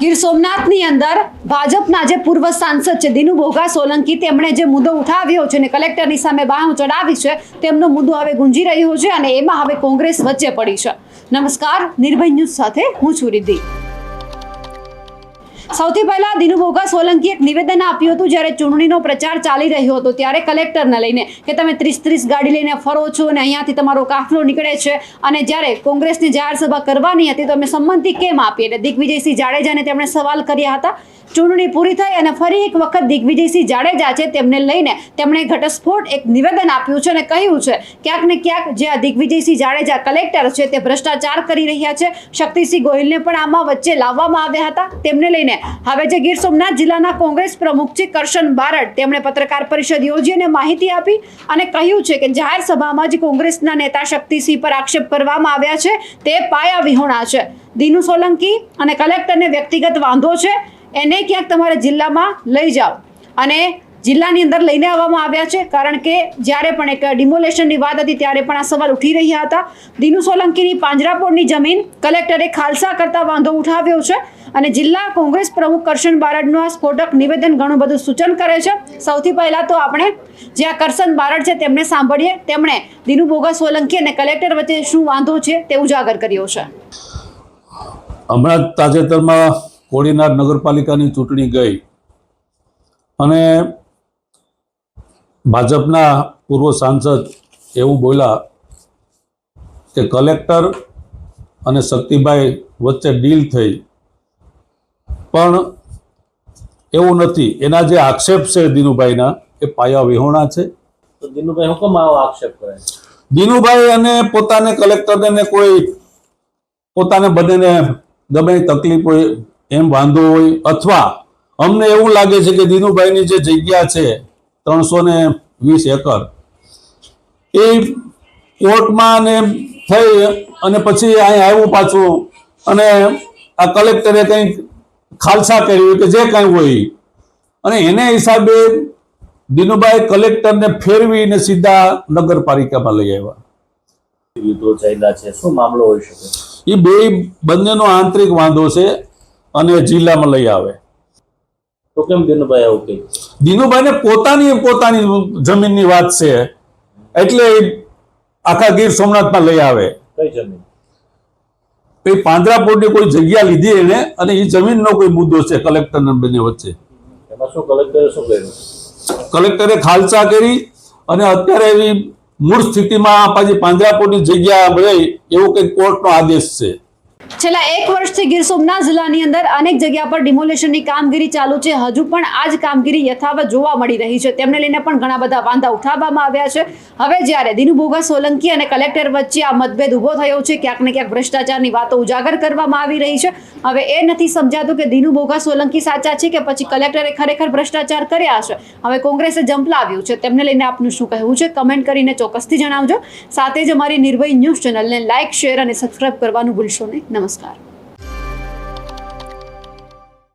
ગીર સોમનાથની અંદર ભાજપના જે પૂર્વ સાંસદ છે દિનુ બોઘા સોલંકી તેમણે જે મુદ્દો ઉઠાવ્યો છે અને કલેક્ટરની સામે બાહું ચડાવી છે તેમનો મુદ્દો હવે ગુંજી રહ્યો છે અને એમાં હવે કોંગ્રેસ વચ્ચે પડી છે। નમસ્કાર, નિર્ભય ન્યૂઝ સાથે હું છું રિદ્ધિ। સૌથી પહેલા દિનુ બોઘા સોલંકી એક નિવેદન આપ્યું હતું જ્યારે ચૂંટણીનો પ્રચાર ચાલી રહ્યો હતો ત્યારે કલેક્ટરને લઈને કે તમે 30 ગાડી લઈને ફરો છો અને અહીંયાથી તમારો કાફલો નીકળે છે અને જ્યારે કોંગ્રેસની જાહેર સભા કરવાની હતી તો અમે સંમતિ કેમ આપી એટલે દિગ્વિજયસિંહ જાડેજાને તેમણે સવાલ કર્યા હતા। ચૂંટણી પૂરી થઈ અને ફરી એક વખત દિગ્વિજયસિંહ જાડેજા છે તેમને લઈને તેમણે ઘટસ્ફોટ એક નિવેદન આપ્યું છે અને કહ્યું છે ક્યાંક ને ક્યાંક જે આ દિગ્વિજયસિંહ જાડેજા કલેક્ટર છે તે ભ્રષ્ટાચાર કરી રહ્યા છે। શક્તિસિંહ ગોહિલને પણ આમાં વચ્ચે લાવવામાં આવ્યા હતા। તેમને લઈને હવે જે ગીર સોમનાથ જિલ્લાના કોંગ્રેસ પ્રમુખ છે કરશન બારડ તેમણે પત્રકાર પરિષદ યોજી અને માહિતી આપી અને કહ્યું છે કે જાહેર સભામાં જ કોંગ્રેસના નેતા શક્તિસિંહ પર આક્ષેપ કરવામાં આવ્યા છે તે પાયા વિહોણા છે। દિનુ સોલંકી અને કલેક્ટરને વ્યક્તિગત વાંધો છે એને ક્યાંક તમારે જિલ્લામાં લઈ જાઓ અને જિલ્લાની અંદર લઈને આવવામાં આવ્યા છે કારણ કે જ્યારે પણ એક ડિમોલેશનની વાત હતી ત્યારે પણ આ સવાલ ઉઠી રહ્યા હતા। દિનુ સોલંકીની પાંજરાપોળની જમીન કલેક્ટરે ખાલસા કરતા વાંધો ઉઠાવ્યો છે અને જિલ્લા કોંગ્રેસ પ્રમુખ કરશન બારડનું આ સ્ફોટક નિવેદન ઘણું બધું સૂચન કરે છે। સૌથી પહેલા તો આપણે જે આ કરશન બારડ છે તેમને સાંભળીએ। તેમણે દિનુ બોઘા સોલંકી અને કલેક્ટર વચ્ચે શું વાંધો છે તે ઉજાગર કર્યો છે। હમણાં તાજેતરમાં કોડીનાર નગરપાલિકાની ચૂંટણી ગઈ અને ભાજપના પૂર્વ સાંસદ એવું બોલ્યા કે કલેક્ટર અને શક્તિભાઈ વચ્ચે ડીલ થઈ, પણ એવું નથી। એના જે આક્ષેપ છે દિનુભાઈના એ પાયા વિહોણા છે। તો દિનુભાઈ હુકમ આવો આક્ષેપ કરે? દિનુભાઈ અને પોતાને કલેક્ટરને કોઈ પોતાને બંનેને ગમે તકલીફ હોય એમ વાંધો હોય અથવા અમને એવું લાગે છે કે દિનુભાઈની જે જગ્યા છે 320 એકર એ કોર્ટમાં ને થઈ અને પછી અહીં આવ્યું પાછું અને આ કલેક્ટરે કંઈક ખાલસા કર્યું કે જે કંઈ હોય અને એને હિસાબે દિનુભાઈ કલેક્ટરને ફેરવીને સીધા નગરપાલિકામાં લઈ આવ્યા। યુદ્ધો ચાલ્યા છે, શું મામલો હોઈ શકે? એ બંનેનો આંતરિક વાંધો છે અને જિલ્લામાં લઈ આવે। તો કેમ દિનુભાઈ આવું કહે? દિનુભાઈને પોતાની જમીનની વાત છે એટલે આખા ગીર સોમનાથમાં લઈ આવે। કઈ જમીન? એ પાંજરાપોળની કોઈ જગ્યા લીધી એને અને એ જમીનનો કોઈ મુદ્દો છે કલેક્ટર અને બંને વચ્ચે। એમાં શું કલેક્ટરે શું કર્યું? કલેક્ટરે ખાલસા કરી અને અત્યારે એવી મૂળ સ્થિતિમાં પાછી પાંજરાપોળની જગ્યા રહી એવું કંઈક કોર્ટનો આદેશ છે। છેલ્લા 1 વર્ષથી ગીર સોમનાથ જિલ્લાની અંદર અનેક જગ્યા પર ડિમોલેશનની કામગીરી ચાલુ છે। હજુ પણ આ જ કામગીરી યથાવત જોવા મળી રહી છે। તેમને લઈને પણ ઘણા બધા વાંધા ઉઠાવવામાં આવ્યા છે। હવે જ્યારે દિનુ બોઘા સોલંકી અને કલેક્ટર વચ્ચે આ મતભેદ ઊભો થયો છે, ક્યાંક ને ક્યાંક ભ્રષ્ટાચારની વાતો ઉજાગર કરવામાં આવી રહી છે। હવે એ નથી સમજાતું કે દિનુ બોઘા સોલંકી સાચા છે કે પછી કલેક્ટરે ખરેખર ભ્રષ્ટાચાર કર્યા છે। હવે કોંગ્રેસે ઝંપલાવ્યું છે। તેમને લઈને આપનું શું કહેવું છે કમેન્ટ કરીને ચોક્કસથી જણાવજો। સાથે જ અમારી નિર્ભય ન્યૂઝ ચેનલને લાઇક, શેર અને સબસ્ક્રાઇબ કરવાનું ભૂલશો નહીં। નમસ્કાર।